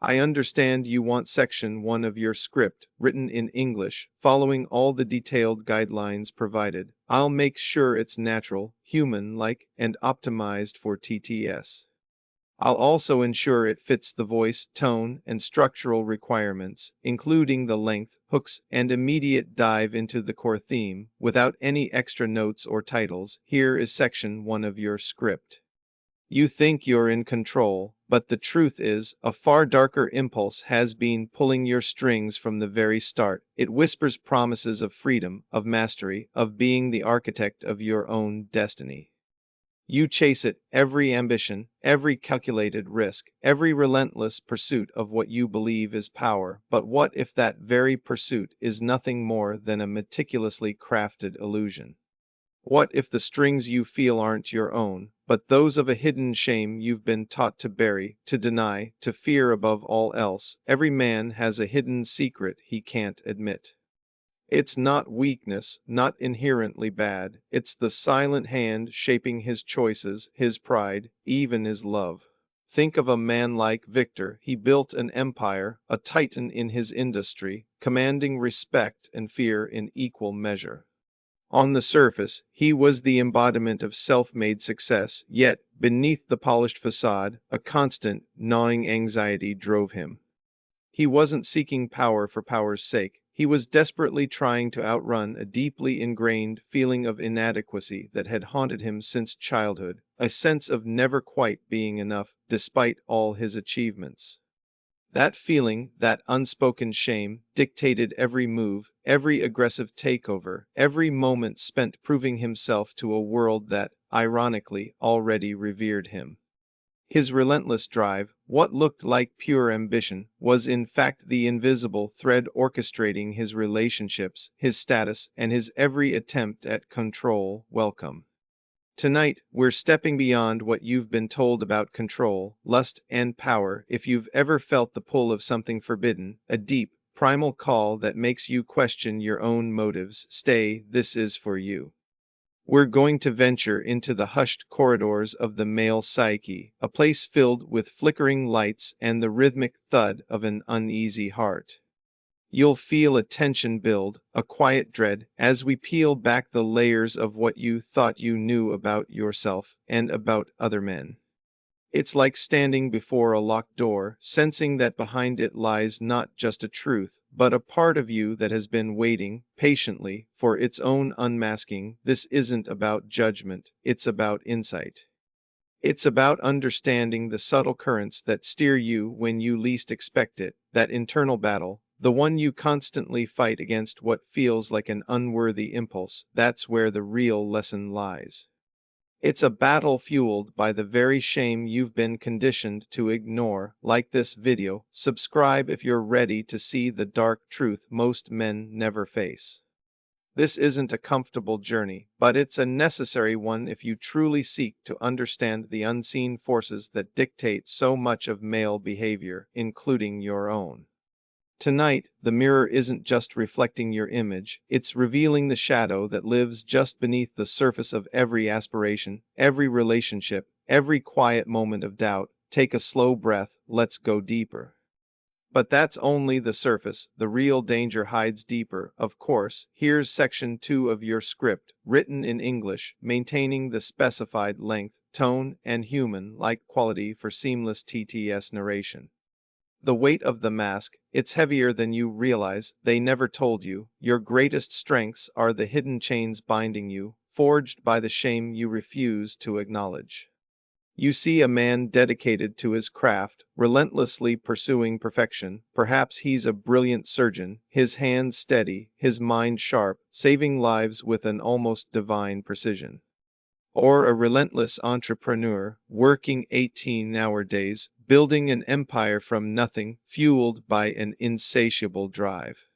I understand you want section 1 of your script written in English, following all the detailed guidelines provided. I'll make sure it's natural, human-like, and optimized for TTS. I'll also ensure it fits the voice, tone, and structural requirements, including the length, hooks, and immediate dive into the core theme, without any extra notes or titles. Here is section 1 of your script. You think you're in control, but the truth is, a far darker impulse has been pulling your strings from the very start. It whispers promises of freedom, of mastery, of being the architect of your own destiny. You chase it, every ambition, every calculated risk, every relentless pursuit of what you believe is power. But what if that very pursuit is nothing more than a meticulously crafted illusion? What if the strings you feel aren't your own, but those of a hidden shame you've been taught to bury, to deny, to fear above all else? Every man has a hidden secret he can't admit. It's not weakness, not inherently bad. It's the silent hand shaping his choices, his pride, even his love. Think of a man like Victor. He built an empire, a titan in his industry, commanding respect and fear in equal measure. On the surface, he was the embodiment of self-made success, yet, beneath the polished facade, a constant, gnawing anxiety drove him. He wasn't seeking power for power's sake. He was desperately trying to outrun a deeply ingrained feeling of inadequacy that had haunted him since childhood, a sense of never quite being enough, despite all his achievements. That feeling, that unspoken shame, dictated every move, every aggressive takeover, every moment spent proving himself to a world that, ironically, already revered him. His relentless drive, what looked like pure ambition, was in fact the invisible thread orchestrating his relationships, his status, and his every attempt at control. Welcome. Tonight, we're stepping beyond what you've been told about control, lust, and power. If you've ever felt the pull of something forbidden, a deep, primal call that makes you question your own motives, stay, this is for you. We're going to venture into the hushed corridors of the male psyche, a place filled with flickering lights and the rhythmic thud of an uneasy heart. You'll feel a tension build, a quiet dread, as we peel back the layers of what you thought you knew about yourself and about other men. It's like standing before a locked door, sensing that behind it lies not just a truth, but a part of you that has been waiting, patiently, for its own unmasking. This isn't about judgment, it's about insight. It's about understanding the subtle currents that steer you when you least expect it, that internal battle, the one you constantly fight against what feels like an unworthy impulse. That's where the real lesson lies. It's a battle fueled by the very shame you've been conditioned to ignore. Like this video, subscribe if you're ready to see the dark truth most men never face. This isn't a comfortable journey, but it's a necessary one if you truly seek to understand the unseen forces that dictate so much of male behavior, including your own. Tonight, the mirror isn't just reflecting your image, it's revealing the shadow that lives just beneath the surface of every aspiration, every relationship, every quiet moment of doubt. Take a slow breath, let's go deeper. But that's only the surface, the real danger hides deeper, of course. Here's section 2 of your script, written in English, maintaining the specified length, tone, and human-like quality for seamless TTS narration. The weight of the mask, it's heavier than you realize. They never told you. Your greatest strengths are the hidden chains binding you, forged by the shame you refuse to acknowledge. You see a man dedicated to his craft, relentlessly pursuing perfection. Perhaps he's a brilliant surgeon, his hands steady, his mind sharp, saving lives with an almost divine precision. Or a relentless entrepreneur, working 18-hour days, building an empire from nothing, fueled by an insatiable drive.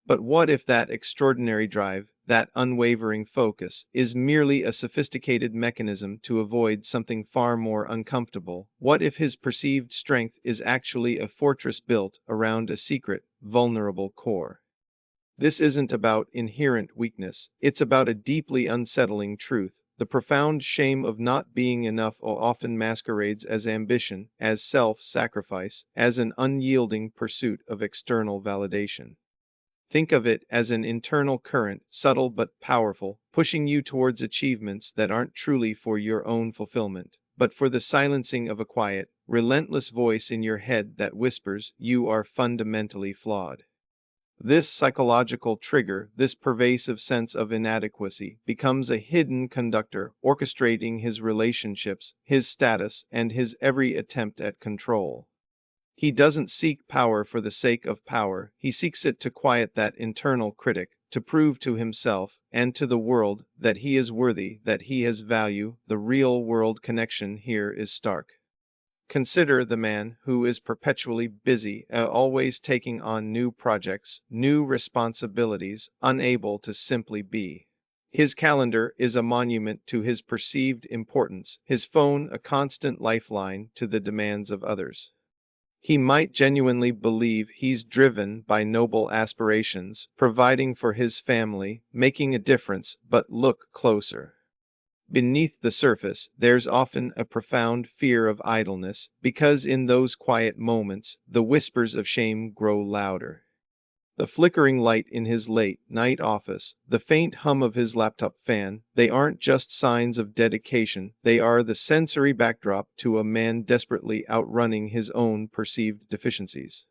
But what if that extraordinary drive, that unwavering focus, is merely a sophisticated mechanism to avoid something far more uncomfortable? What if his perceived strength is actually a fortress built around a secret, vulnerable core? This isn't about inherent weakness, it's about a deeply unsettling truth. The profound shame of not being enough often masquerades as ambition, as self-sacrifice, as an unyielding pursuit of external validation. Think of it as an internal current, subtle but powerful, pushing you towards achievements that aren't truly for your own fulfillment, but for the silencing of a quiet, relentless voice in your head that whispers, "You are fundamentally flawed." This psychological trigger, this pervasive sense of inadequacy, becomes a hidden conductor, orchestrating his relationships, his status, and his every attempt at control. He doesn't seek power for the sake of power. He seeks it to quiet that internal critic, to prove to himself and to the world that he is worthy, that he has value. The real-world connection here is stark. Consider the man who is perpetually busy, always taking on new projects, new responsibilities, unable to simply be. His calendar is a monument to his perceived importance, his phone a constant lifeline to the demands of others. He might genuinely believe he's driven by noble aspirations, providing for his family, making a difference, but look closer. Beneath the surface, there's often a profound fear of idleness, because in those quiet moments, the whispers of shame grow louder. The flickering light in his late-night office, the faint hum of his laptop fan, they aren't just signs of dedication, they are the sensory backdrop to a man desperately outrunning his own perceived deficiencies.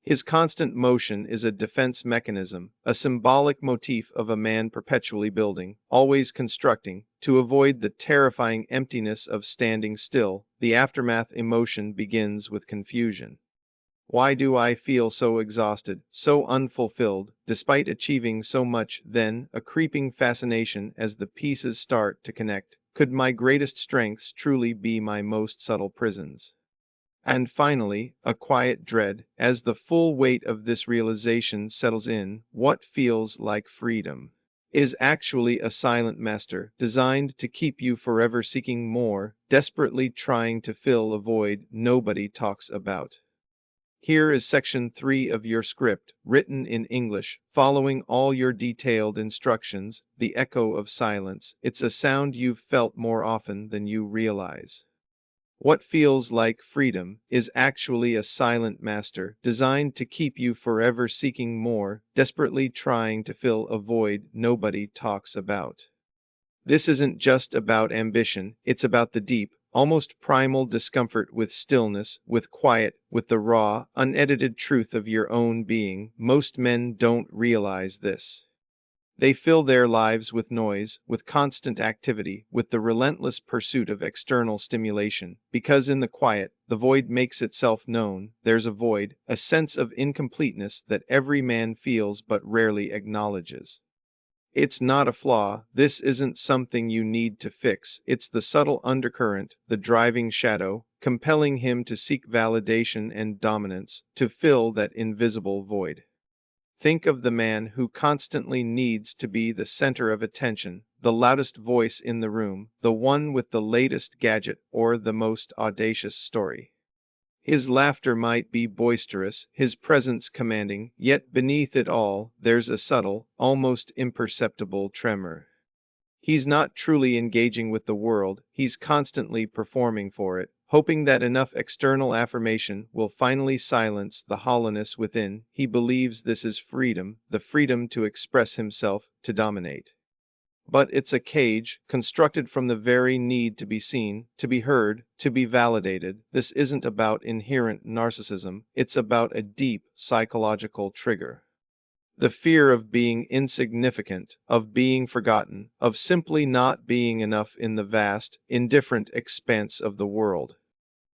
His constant motion is a defense mechanism, a symbolic motif of a man perpetually building, always constructing, to avoid the terrifying emptiness of standing still. The aftermath emotion begins with confusion. Why do I feel so exhausted, so unfulfilled, despite achieving so much? Then, a creeping fascination as the pieces start to connect. Could my greatest strengths truly be my most subtle prisons? And finally, a quiet dread, as the full weight of this realization settles in. What feels like freedom is actually a silent master, designed to keep you forever seeking more, desperately trying to fill a void nobody talks about. Here is section 3 of your script, written in English, following all your detailed instructions. The echo of silence. It's a sound you've felt more often than you realize. What feels like freedom is actually a silent master, designed to keep you forever seeking more, desperately trying to fill a void nobody talks about. This isn't just about ambition, it's about the deep, almost primal discomfort with stillness, with quiet, with the raw, unedited truth of your own being. Most men don't realize this. They fill their lives with noise, with constant activity, with the relentless pursuit of external stimulation, because in the quiet, the void makes itself known. There's a void, a sense of incompleteness that every man feels but rarely acknowledges. It's not a flaw, this isn't something you need to fix, it's the subtle undercurrent, the driving shadow, compelling him to seek validation and dominance, to fill that invisible void. Think of the man who constantly needs to be the center of attention, the loudest voice in the room, the one with the latest gadget or the most audacious story. His laughter might be boisterous, his presence commanding, yet beneath it all, there's a subtle, almost imperceptible tremor. He's not truly engaging with the world, he's constantly performing for it, hoping that enough external affirmation will finally silence the hollowness within. He believes this is freedom, the freedom to express himself, to dominate. But it's a cage, constructed from the very need to be seen, to be heard, to be validated. This isn't about inherent narcissism, it's about a deep psychological trigger. The fear of being insignificant, of being forgotten, of simply not being enough in the vast, indifferent expanse of the world.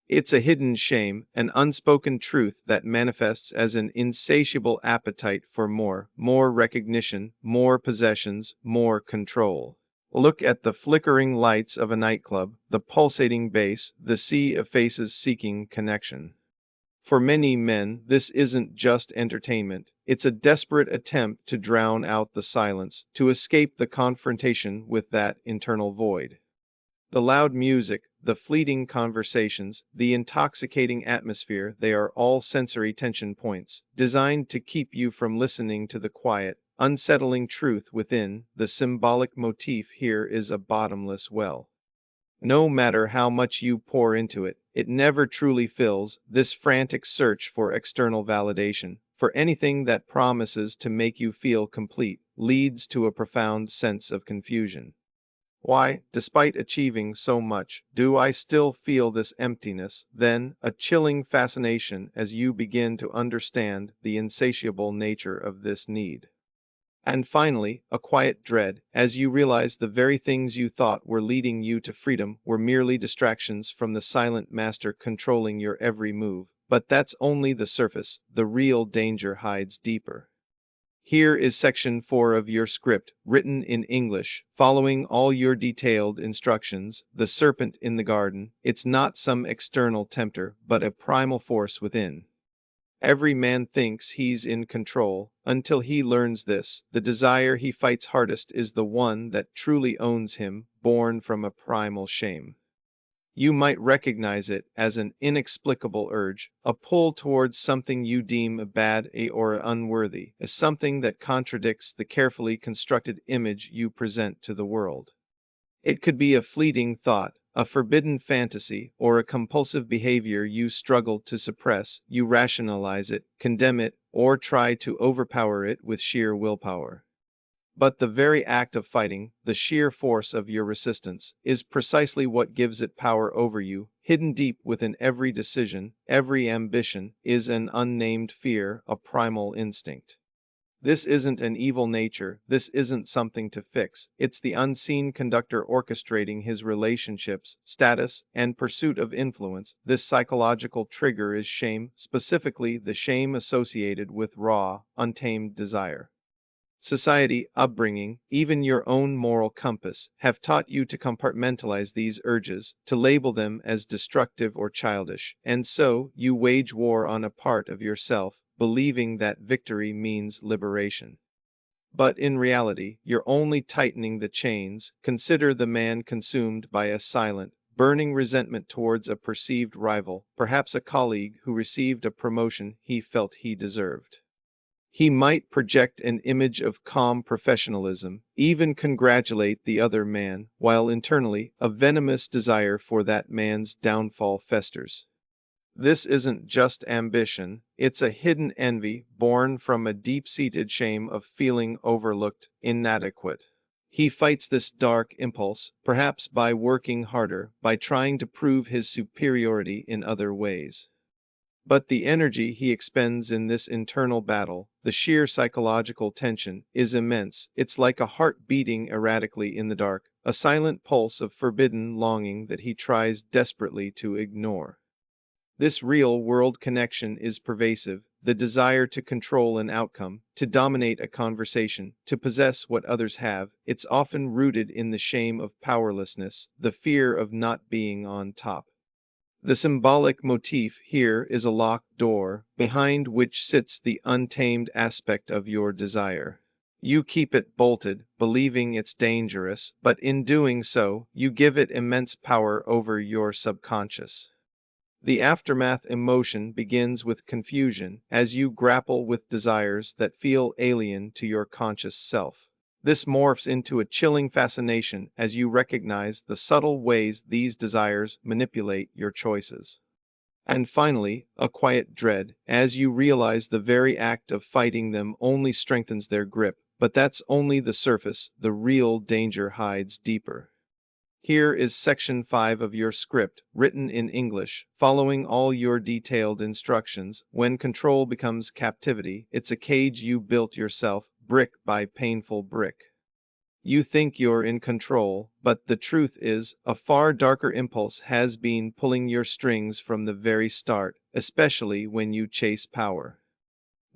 It's a hidden shame, an unspoken truth that manifests as an insatiable appetite for more recognition, more possessions, more control. Look at the flickering lights of a nightclub, the pulsating bass, the sea of faces seeking connection. For many men, this isn't just entertainment, it's a desperate attempt to drown out the silence, to escape the confrontation with that internal void. The loud music, the fleeting conversations, the intoxicating atmosphere, they are all sensory tension points, designed to keep you from listening to the quiet, unsettling truth within. The symbolic motif here is a bottomless well. No matter how much you pour into it, it never truly fills. This frantic search for external validation, for anything that promises to make you feel complete, leads to a profound sense of confusion. Why, despite achieving so much, do I still feel this emptiness? Then, a chilling fascination as you begin to understand the insatiable nature of this need. And finally, a quiet dread, as you realize the very things you thought were leading you to freedom were merely distractions from the silent master controlling your every move. But that's only the surface. The real danger hides deeper. Here is section 4 of your script, written in English, following all your detailed instructions. The serpent in the garden, it's not some external tempter, but a primal force within. Every man thinks he's in control, until he learns this. The desire he fights hardest is the one that truly owns him, born from a primal shame. You might recognize it as an inexplicable urge, a pull towards something you deem bad or unworthy, as something that contradicts the carefully constructed image you present to the world. It could be a fleeting thought, a forbidden fantasy, or a compulsive behavior you struggle to suppress. You rationalize it, condemn it, or try to overpower it with sheer willpower. But the very act of fighting, the sheer force of your resistance, is precisely what gives it power over you. Hidden deep within every decision, every ambition, is an unnamed fear, a primal instinct. This isn't an evil nature, this isn't something to fix. It's the unseen conductor orchestrating his relationships, status, and pursuit of influence. This psychological trigger is shame, specifically the shame associated with raw, untamed desire. Society, upbringing, even your own moral compass, have taught you to compartmentalize these urges, to label them as destructive or childish, and so you wage war on a part of yourself, believing that victory means liberation. But in reality, you're only tightening the chains. Consider the man consumed by a silent, burning resentment towards a perceived rival, perhaps a colleague who received a promotion he felt he deserved. He might project an image of calm professionalism, even congratulate the other man, while internally, a venomous desire for that man's downfall festers. This isn't just ambition, it's a hidden envy born from a deep-seated shame of feeling overlooked, inadequate. He fights this dark impulse, perhaps by working harder, by trying to prove his superiority in other ways. But the energy he expends in this internal battle, the sheer psychological tension, is immense. It's like a heart beating erratically in the dark, a silent pulse of forbidden longing that he tries desperately to ignore. This real-world connection is pervasive, the desire to control an outcome, to dominate a conversation, to possess what others have. It's often rooted in the shame of powerlessness, the fear of not being on top. The symbolic motif here is a locked door, behind which sits the untamed aspect of your desire. You keep it bolted, believing it's dangerous, but in doing so, you give it immense power over your subconscious. The aftermath emotion begins with confusion, as you grapple with desires that feel alien to your conscious self. This morphs into a chilling fascination as you recognize the subtle ways these desires manipulate your choices. And finally, a quiet dread, as you realize the very act of fighting them only strengthens their grip. But that's only the surface, the real danger hides deeper. Here is section 5 of your script, written in English, following all your detailed instructions. When control becomes captivity, it's a cage you built yourself, brick by painful brick. You think you're in control, but the truth is, a far darker impulse has been pulling your strings from the very start, especially when you chase power.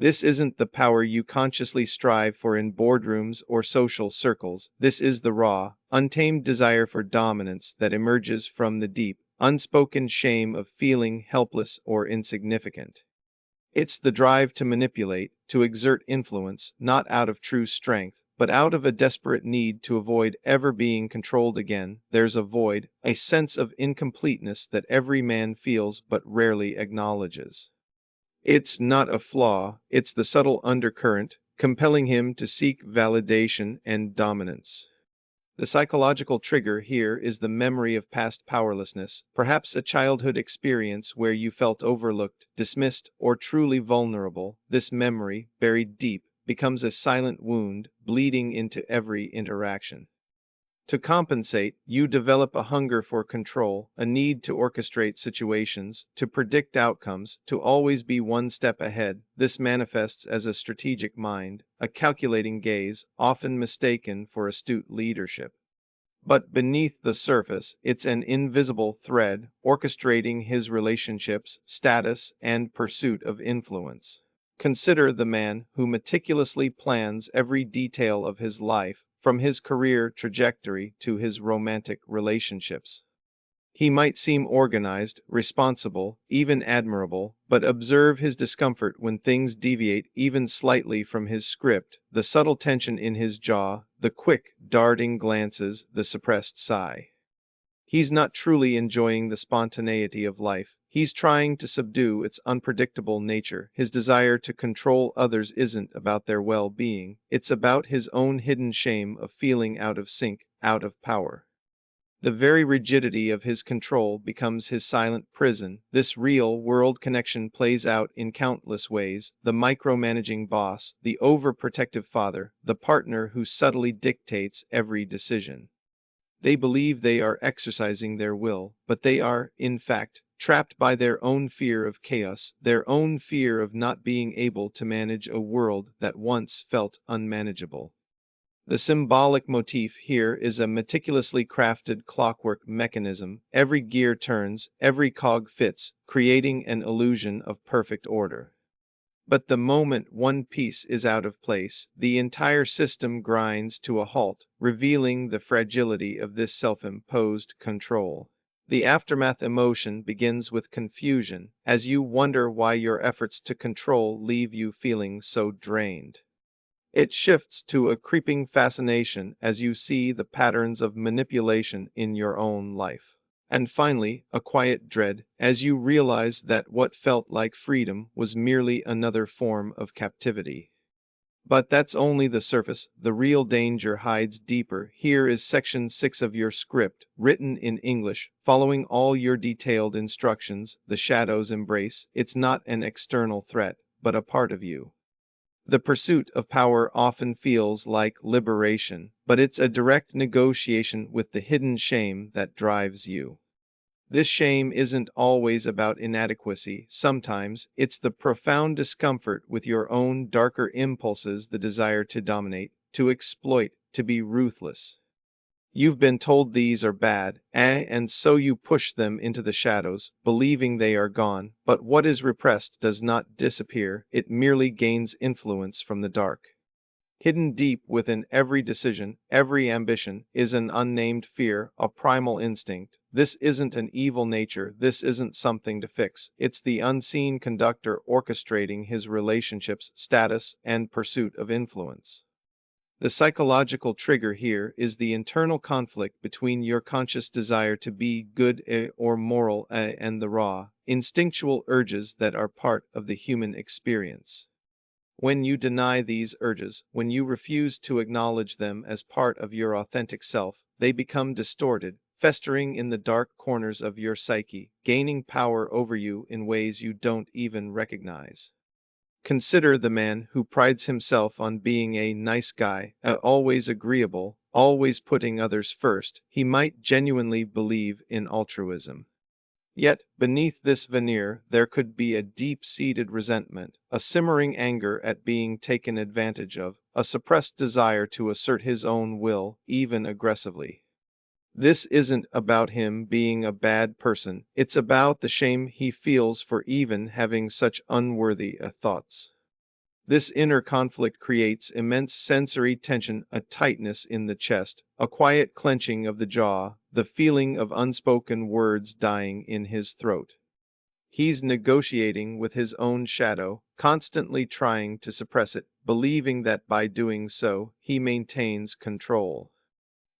This isn't the power you consciously strive for in boardrooms or social circles. This is the raw, untamed desire for dominance that emerges from the deep, unspoken shame of feeling helpless or insignificant. It's the drive to manipulate, to exert influence, not out of true strength, but out of a desperate need to avoid ever being controlled again. There's a void, a sense of incompleteness that every man feels but rarely acknowledges. It's not a flaw, it's the subtle undercurrent, compelling him to seek validation and dominance. The psychological trigger here is the memory of past powerlessness, perhaps a childhood experience where you felt overlooked, dismissed, or truly vulnerable. This memory, buried deep, becomes a silent wound, bleeding into every interaction. To compensate, you develop a hunger for control, a need to orchestrate situations, to predict outcomes, to always be one step ahead. This manifests as a strategic mind, a calculating gaze, often mistaken for astute leadership. But beneath the surface, it's an invisible thread, orchestrating his relationships, status, and pursuit of influence. Consider the man who meticulously plans every detail of his life, from his career trajectory to his romantic relationships. He might seem organized, responsible, even admirable, but observe his discomfort when things deviate even slightly from his script, the subtle tension in his jaw, the quick, darting glances, the suppressed sigh. He's not truly enjoying the spontaneity of life. He's trying to subdue its unpredictable nature. His desire to control others isn't about their well-being. It's about his own hidden shame of feeling out of sync, out of power. The very rigidity of his control becomes his silent prison. This real-world connection plays out in countless ways: the micromanaging boss, the overprotective father, the partner who subtly dictates every decision. They believe they are exercising their will, but they are, in fact, trapped by their own fear of chaos, their own fear of not being able to manage a world that once felt unmanageable. The symbolic motif here is a meticulously crafted clockwork mechanism. Every gear turns, every cog fits, creating an illusion of perfect order. But the moment one piece is out of place, the entire system grinds to a halt, revealing the fragility of this self-imposed control. The aftermath emotion begins with confusion, as you wonder why your efforts to control leave you feeling so drained. It shifts to a creeping fascination as you see the patterns of manipulation in your own life. And finally, a quiet dread, as you realize that what felt like freedom was merely another form of captivity. But that's only the surface. The real danger hides deeper. Here is section 6 of your script, written in English, following all your detailed instructions. The shadows embrace. It's not an external threat, but a part of you. The pursuit of power often feels like liberation, but it's a direct negotiation with the hidden shame that drives you. This shame isn't always about inadequacy. Sometimes it's the profound discomfort with your own darker impulses, the desire to dominate, to exploit, to be ruthless. You've been told these are bad, and so you push them into the shadows, believing they are gone. But what is repressed does not disappear, it merely gains influence from the dark. Hidden deep within every decision, every ambition, is an unnamed fear, a primal instinct. This isn't an evil nature, this isn't something to fix. It's the unseen conductor orchestrating his relationships, status, and pursuit of influence. The psychological trigger here is the internal conflict between your conscious desire to be good or moral and the raw, instinctual urges that are part of the human experience. When you deny these urges, when you refuse to acknowledge them as part of your authentic self, they become distorted, festering in the dark corners of your psyche, gaining power over you in ways you don't even recognize. Consider the man who prides himself on being a nice guy, always agreeable, always putting others first. He might genuinely believe in altruism. Yet, beneath this veneer, there could be a deep-seated resentment, a simmering anger at being taken advantage of, a suppressed desire to assert his own will, even aggressively. This isn't about him being a bad person, it's about the shame he feels for even having such unworthy thoughts. This inner conflict creates immense sensory tension, a tightness in the chest, a quiet clenching of the jaw, the feeling of unspoken words dying in his throat. He's negotiating with his own shadow, constantly trying to suppress it, believing that by doing so, he maintains control.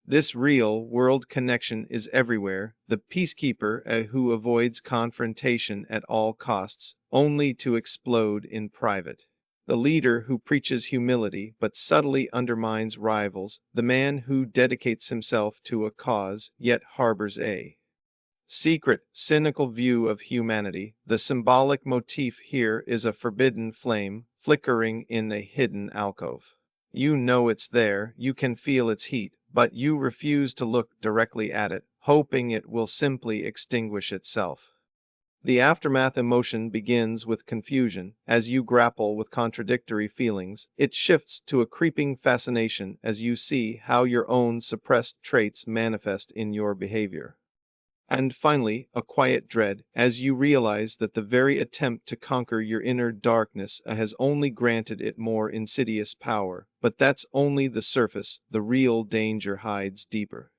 This real-world connection is everywhere, the peacekeeper who avoids confrontation at all costs, only to explode in private. The leader who preaches humility but subtly undermines rivals, the man who dedicates himself to a cause yet harbors a secret, cynical view of humanity. The symbolic motif here is a forbidden flame flickering in a hidden alcove. You know it's there, you can feel its heat, but you refuse to look directly at it, hoping it will simply extinguish itself. The aftermath emotion begins with confusion. As you grapple with contradictory feelings, it shifts to a creeping fascination as you see how your own suppressed traits manifest in your behavior. And finally, a quiet dread, as you realize that the very attempt to conquer your inner darkness has only granted it more insidious power. But that's only the surface, the real danger hides deeper.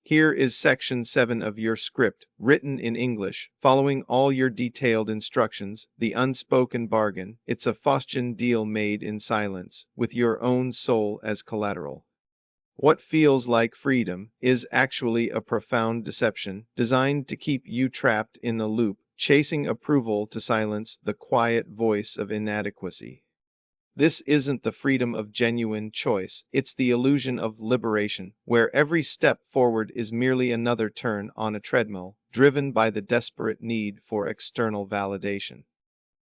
Here is section 7 of your script, written in English, following all your detailed instructions, the unspoken bargain. It's a Faustian deal made in silence, with your own soul as collateral. What feels like freedom is actually a profound deception, designed to keep you trapped in a loop, chasing approval to silence the quiet voice of inadequacy. This isn't the freedom of genuine choice, it's the illusion of liberation, where every step forward is merely another turn on a treadmill, driven by the desperate need for external validation.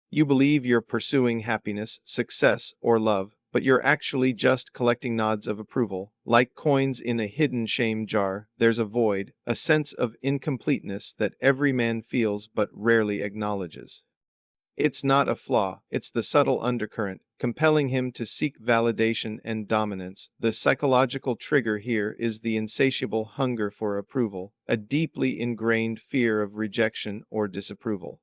You believe you're pursuing happiness, success, or love, but you're actually just collecting nods of approval. Like coins in a hidden shame jar, there's a void, a sense of incompleteness that every man feels but rarely acknowledges. It's not a flaw, it's the subtle undercurrent, compelling him to seek validation and dominance. The psychological trigger here is the insatiable hunger for approval, a deeply ingrained fear of rejection or disapproval.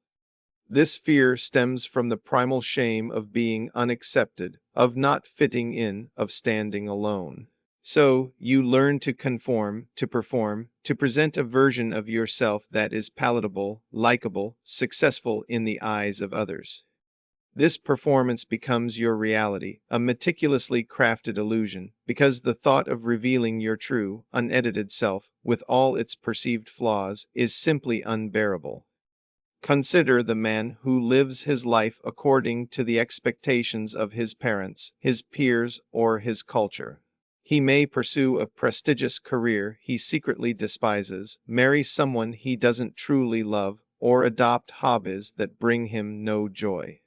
This fear stems from the primal shame of being unaccepted, of not fitting in, of standing alone. So, you learn to conform, to perform, to present a version of yourself that is palatable, likable, successful in the eyes of others. This performance becomes your reality, a meticulously crafted illusion, because the thought of revealing your true, unedited self, with all its perceived flaws, is simply unbearable. Consider the man who lives his life according to the expectations of his parents, his peers, or his culture. He may pursue a prestigious career he secretly despises, marry someone he doesn't truly love, or adopt hobbies that bring him no joy.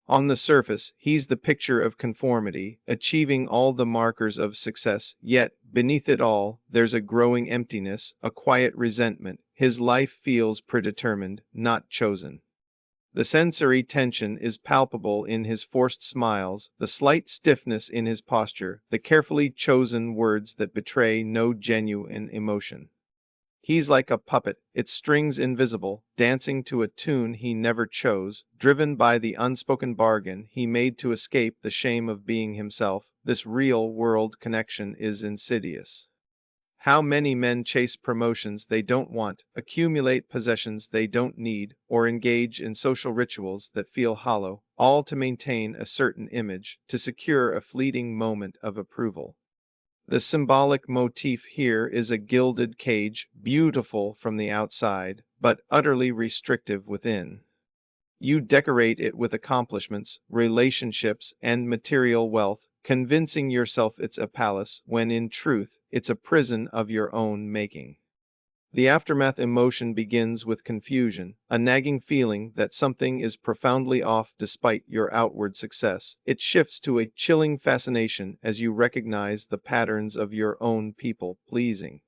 On the surface, he's the picture of conformity, achieving all the markers of success, yet, beneath it all, there's a growing emptiness, a quiet resentment. His life feels predetermined, not chosen. The sensory tension is palpable in his forced smiles, the slight stiffness in his posture, the carefully chosen words that betray no genuine emotion. He's like a puppet, its strings invisible, dancing to a tune he never chose, driven by the unspoken bargain he made to escape the shame of being himself. This real-world connection is insidious. How many men chase promotions they don't want, accumulate possessions they don't need, or engage in social rituals that feel hollow, all to maintain a certain image, to secure a fleeting moment of approval. The symbolic motif here is a gilded cage, beautiful from the outside, but utterly restrictive within. You decorate it with accomplishments, relationships, and material wealth, convincing yourself it's a palace when in truth, it's a prison of your own making. The aftermath emotion begins with confusion, a nagging feeling that something is profoundly off despite your outward success. It shifts to a chilling fascination as you recognize the patterns of your own people-pleasing.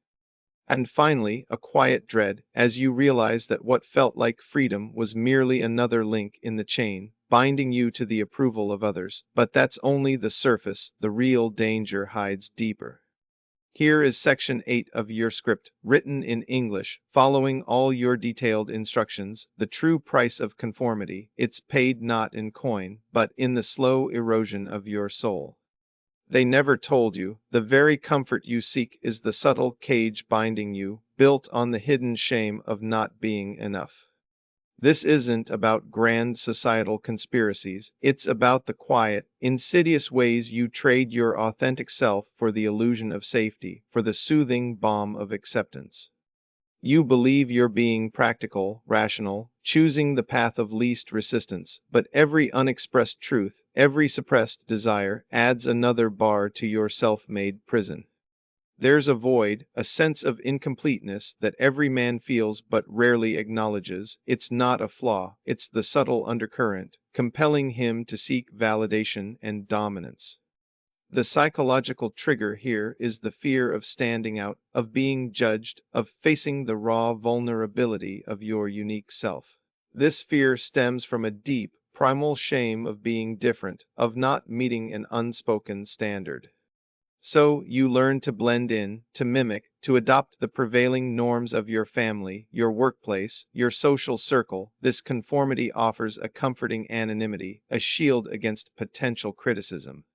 And finally, a quiet dread, as you realize that what felt like freedom was merely another link in the chain, binding you to the approval of others. But that's only the surface, the real danger hides deeper. Here is section 8 of your script, written in English, following all your detailed instructions. The true price of conformity, it's paid not in coin, but in the slow erosion of your soul. They never told you, the very comfort you seek is the subtle cage binding you, built on the hidden shame of not being enough. This isn't about grand societal conspiracies, it's about the quiet, insidious ways you trade your authentic self for the illusion of safety, for the soothing balm of acceptance. You believe you're being practical, rational, choosing the path of least resistance, but every unexpressed truth, every suppressed desire adds another bar to your self-made prison. There's a void, a sense of incompleteness that every man feels but rarely acknowledges. It's not a flaw, it's the subtle undercurrent, compelling him to seek validation and dominance. The psychological trigger here is the fear of standing out, of being judged, of facing the raw vulnerability of your unique self. This fear stems from a deep, primal shame of being different, of not meeting an unspoken standard. So you learn to blend in, to mimic, to adopt the prevailing norms of your family, your workplace, your social circle. This conformity offers a comforting anonymity, a shield against potential criticism.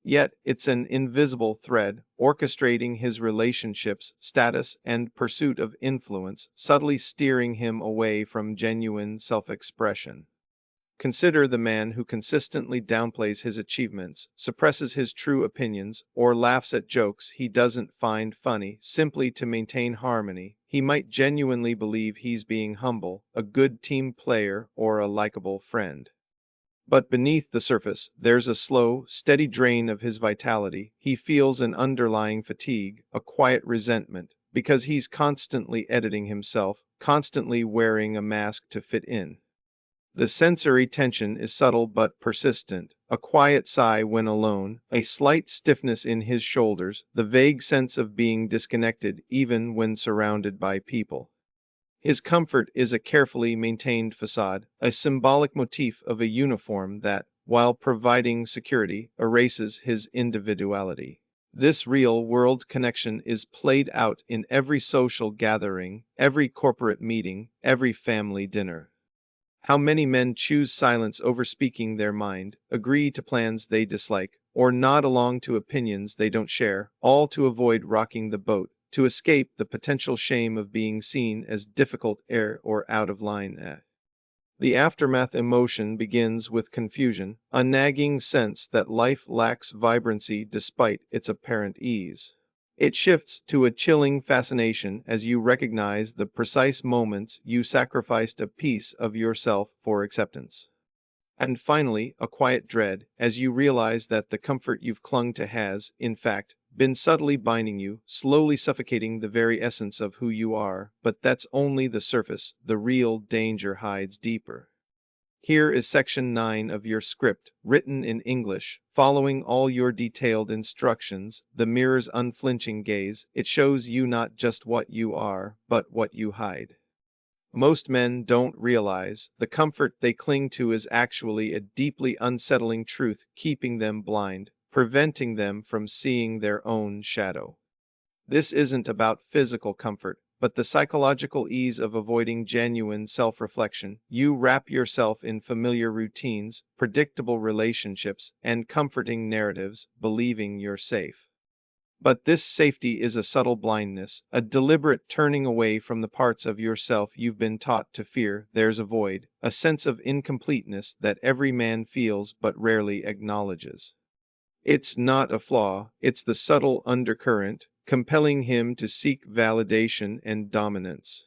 Yet it's an invisible thread, orchestrating his relationships, status, and pursuit of influence, subtly steering him away from genuine self-expression. Consider the man who consistently downplays his achievements, suppresses his true opinions, or laughs at jokes he doesn't find funny simply to maintain harmony. He might genuinely believe he's being humble, a good team player, or a likable friend. But beneath the surface, there's a slow, steady drain of his vitality. He feels an underlying fatigue, a quiet resentment, because he's constantly editing himself, constantly wearing a mask to fit in. The sensory tension is subtle but persistent, a quiet sigh when alone, a slight stiffness in his shoulders, the vague sense of being disconnected even when surrounded by people. His comfort is a carefully maintained facade, a symbolic motif of a uniform that, while providing security, erases his individuality. This real-world connection is played out in every social gathering, every corporate meeting, every family dinner. How many men choose silence over speaking their mind, agree to plans they dislike, or nod along to opinions they don't share, all to avoid rocking the boat, to escape the potential shame of being seen as difficult or out of line. The aftermath emotion begins with confusion, a nagging sense that life lacks vibrancy despite its apparent ease. It shifts to a chilling fascination as you recognize the precise moments you sacrificed a piece of yourself for acceptance. And finally, a quiet dread as you realize that the comfort you've clung to has, in fact, been subtly binding you, slowly suffocating the very essence of who you are. But that's only the surface. The real danger hides deeper. Here is section 9 of your script, written in English, following all your detailed instructions, the mirror's unflinching gaze. It shows you not just what you are, but what you hide. Most men don't realize the comfort they cling to is actually a deeply unsettling truth keeping them blind, preventing them from seeing their own shadow. This isn't about physical comfort, but the psychological ease of avoiding genuine self-reflection. You wrap yourself in familiar routines, predictable relationships, and comforting narratives, believing you're safe. But this safety is a subtle blindness, a deliberate turning away from the parts of yourself you've been taught to fear. There's a void, a sense of incompleteness that every man feels but rarely acknowledges. It's not a flaw, it's the subtle undercurrent, compelling him to seek validation and dominance.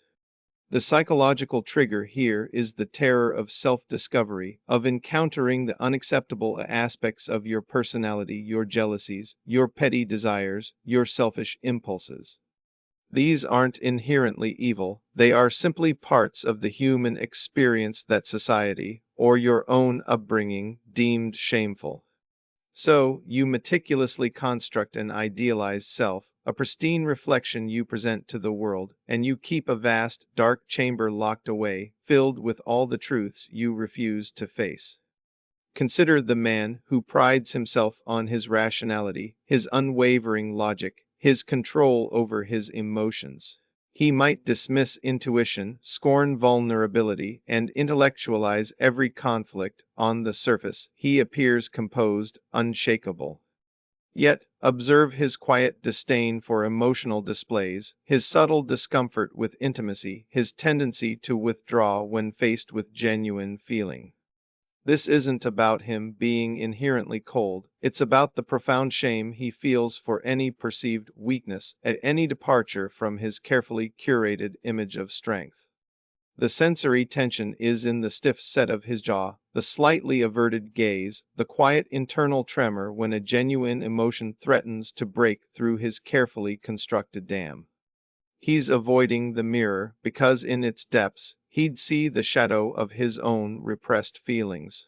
The psychological trigger here is the terror of self-discovery, of encountering the unacceptable aspects of your personality, your jealousies, your petty desires, your selfish impulses. These aren't inherently evil, they are simply parts of the human experience that society, or your own upbringing, deemed shameful. So, you meticulously construct an idealized self, a pristine reflection you present to the world, and you keep a vast, dark chamber locked away, filled with all the truths you refuse to face. Consider the man who prides himself on his rationality, his unwavering logic, his control over his emotions. He might dismiss intuition, scorn vulnerability, and intellectualize every conflict. On the surface, he appears composed, unshakable. Yet, observe his quiet disdain for emotional displays, his subtle discomfort with intimacy, his tendency to withdraw when faced with genuine feeling. This isn't about him being inherently cold. It's about the profound shame he feels for any perceived weakness at any departure from his carefully curated image of strength. The sensory tension is in the stiff set of his jaw, the slightly averted gaze, the quiet internal tremor when a genuine emotion threatens to break through his carefully constructed dam. He's avoiding the mirror because in its depths, he'd see the shadow of his own repressed feelings.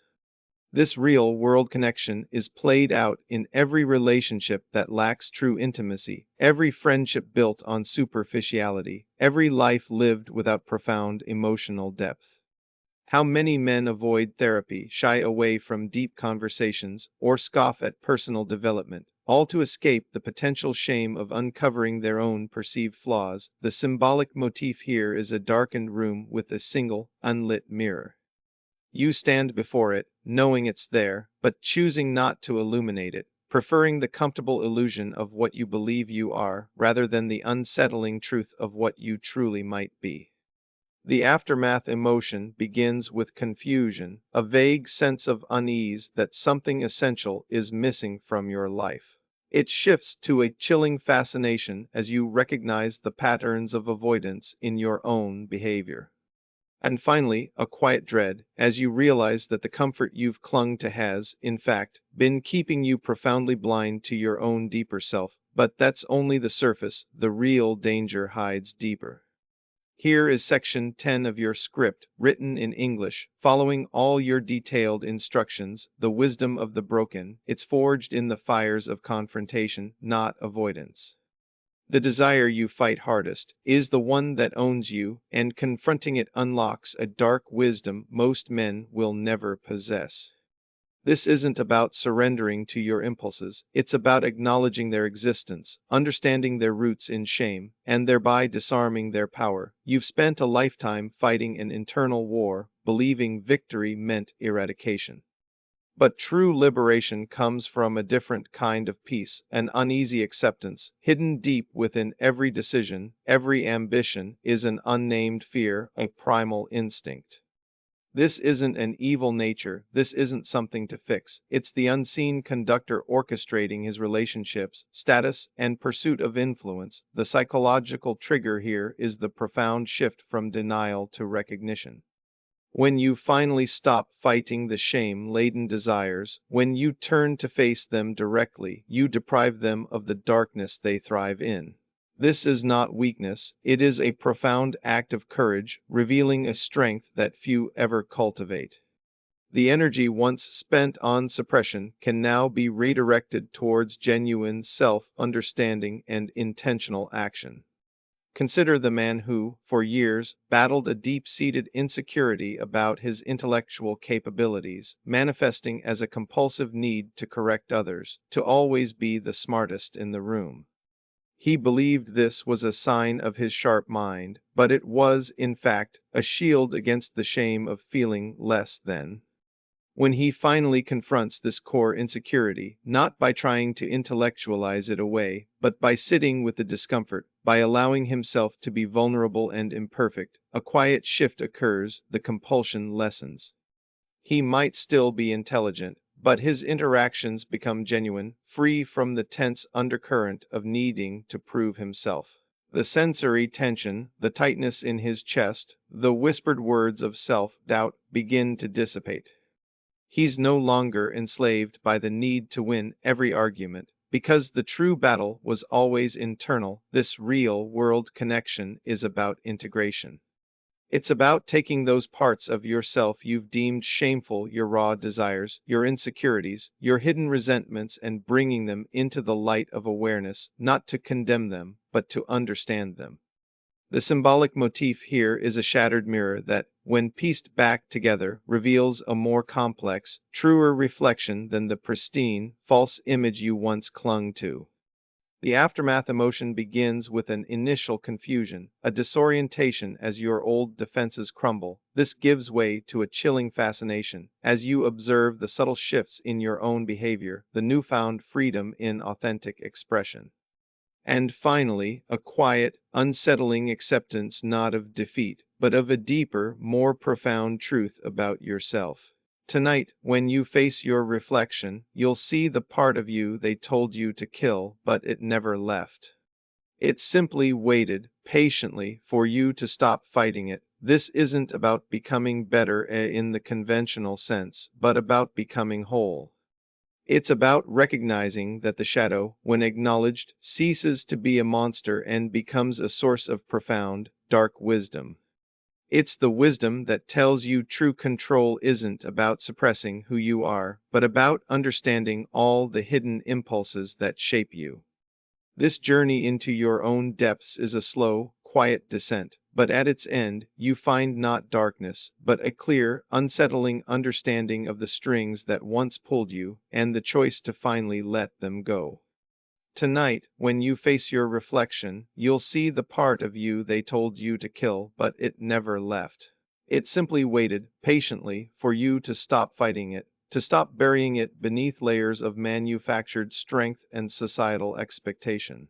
This real-world connection is played out in every relationship that lacks true intimacy, every friendship built on superficiality, every life lived without profound emotional depth. How many men avoid therapy, shy away from deep conversations, or scoff at personal development, all to escape the potential shame of uncovering their own perceived flaws? The symbolic motif here is a darkened room with a single, unlit mirror. You stand before it, knowing it's there, but choosing not to illuminate it, preferring the comfortable illusion of what you believe you are, rather than the unsettling truth of what you truly might be. The aftermath emotion begins with confusion, a vague sense of unease that something essential is missing from your life. It shifts to a chilling fascination as you recognize the patterns of avoidance in your own behavior. And finally, a quiet dread, as you realize that the comfort you've clung to has, in fact, been keeping you profoundly blind to your own deeper self. But that's only the surface, the real danger hides deeper. Here is section 10 of your script, written in English, following all your detailed instructions. The wisdom of the broken, it's forged in the fires of confrontation, not avoidance. The desire you fight hardest is the one that owns you, and confronting it unlocks a dark wisdom most men will never possess. This isn't about surrendering to your impulses, it's about acknowledging their existence, understanding their roots in shame, and thereby disarming their power. You've spent a lifetime fighting an internal war, believing victory meant eradication. But true liberation comes from a different kind of peace, an uneasy acceptance. Hidden deep within every decision, every ambition, is an unnamed fear, a primal instinct. This isn't an evil nature, this isn't something to fix. It's the unseen conductor orchestrating his relationships, status, and pursuit of influence. The psychological trigger here is the profound shift from denial to recognition. When you finally stop fighting the shame-laden desires, when you turn to face them directly, you deprive them of the darkness they thrive in. This is not weakness, it is a profound act of courage, revealing a strength that few ever cultivate. The energy once spent on suppression can now be redirected towards genuine self-understanding and intentional action. Consider the man who, for years, battled a deep-seated insecurity about his intellectual capabilities, manifesting as a compulsive need to correct others, to always be the smartest in the room. He believed this was a sign of his sharp mind, but it was, in fact, a shield against the shame of feeling less than. When he finally confronts this core insecurity, not by trying to intellectualize it away, but by sitting with the discomfort, by allowing himself to be vulnerable and imperfect, a quiet shift occurs, the compulsion lessens. He might still be intelligent, but his interactions become genuine, free from the tense undercurrent of needing to prove himself. The sensory tension, the tightness in his chest, the whispered words of self-doubt begin to dissipate. He's no longer enslaved by the need to win every argument, because the true battle was always internal. This real-world connection is about integration. It's about taking those parts of yourself you've deemed shameful, your raw desires, your insecurities, your hidden resentments, and bringing them into the light of awareness, not to condemn them, but to understand them. The symbolic motif here is a shattered mirror that, when pieced back together, reveals a more complex, truer reflection than the pristine, false image you once clung to. The aftermath emotion begins with an initial confusion, a disorientation as your old defenses crumble. This gives way to a chilling fascination as you observe the subtle shifts in your own behavior, the newfound freedom in authentic expression. And finally, a quiet, unsettling acceptance not of defeat, but of a deeper, more profound truth about yourself. Tonight, when you face your reflection, you'll see the part of you they told you to kill, but it never left. It simply waited patiently for you to stop fighting it. This isn't about becoming better in the conventional sense, but about becoming whole. It's about recognizing that the shadow, when acknowledged, ceases to be a monster and becomes a source of profound, dark wisdom. It's the wisdom that tells you true control isn't about suppressing who you are, but about understanding all the hidden impulses that shape you. This journey into your own depths is a slow, quiet descent, but at its end, you find not darkness, but a clear, unsettling understanding of the strings that once pulled you, and the choice to finally let them go. Tonight, when you face your reflection, you'll see the part of you they told you to kill, but it never left. It simply waited, patiently, for you to stop fighting it, to stop burying it beneath layers of manufactured strength and societal expectation.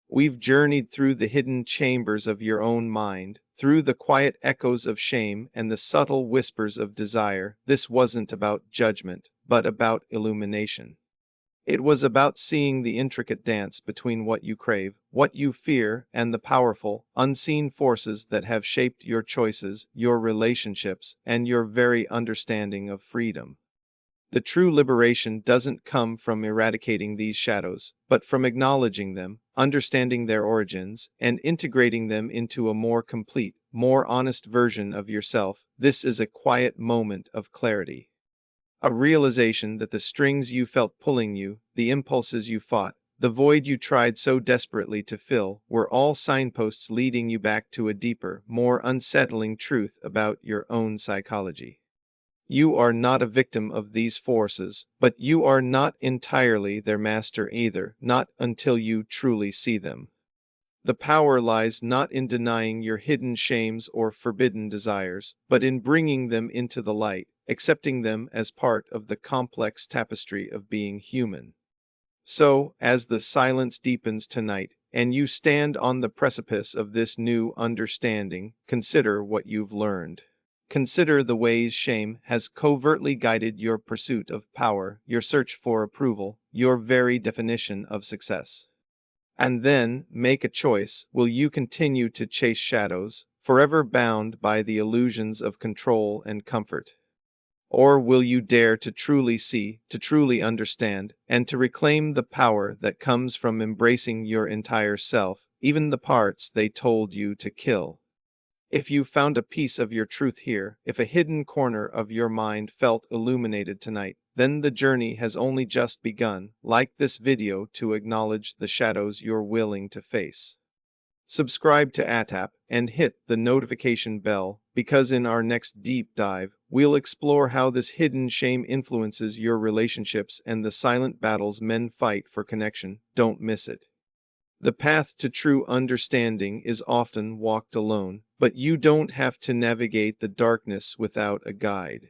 We've journeyed through the hidden chambers of your own mind, through the quiet echoes of shame and the subtle whispers of desire. This wasn't about judgment, but about illumination. It was about seeing the intricate dance between what you crave, what you fear, and the powerful, unseen forces that have shaped your choices, your relationships, and your very understanding of freedom. The true liberation doesn't come from eradicating these shadows, but from acknowledging them, understanding their origins, and integrating them into a more complete, more honest version of yourself. This is a quiet moment of clarity. A realization that the strings you felt pulling you, the impulses you fought, the void you tried so desperately to fill, were all signposts leading you back to a deeper, more unsettling truth about your own psychology. You are not a victim of these forces, but you are not entirely their master either, not until you truly see them. The power lies not in denying your hidden shames or forbidden desires, but in bringing them into the light, accepting them as part of the complex tapestry of being human. So, as the silence deepens tonight, and you stand on the precipice of this new understanding, consider what you've learned. Consider the ways shame has covertly guided your pursuit of power, your search for approval, your very definition of success. And then, make a choice. Will you continue to chase shadows, forever bound by the illusions of control and comfort? Or will you dare to truly see, to truly understand, and to reclaim the power that comes from embracing your entire self, even the parts they told you to kill? If you found a piece of your truth here, if a hidden corner of your mind felt illuminated tonight, then the journey has only just begun. Like this video to acknowledge the shadows you're willing to face. Subscribe to ATAP and hit the notification bell, because in our next deep dive, we'll explore how this hidden shame influences your relationships and the silent battles men fight for connection. Don't miss it. The path to true understanding is often walked alone, but you don't have to navigate the darkness without a guide.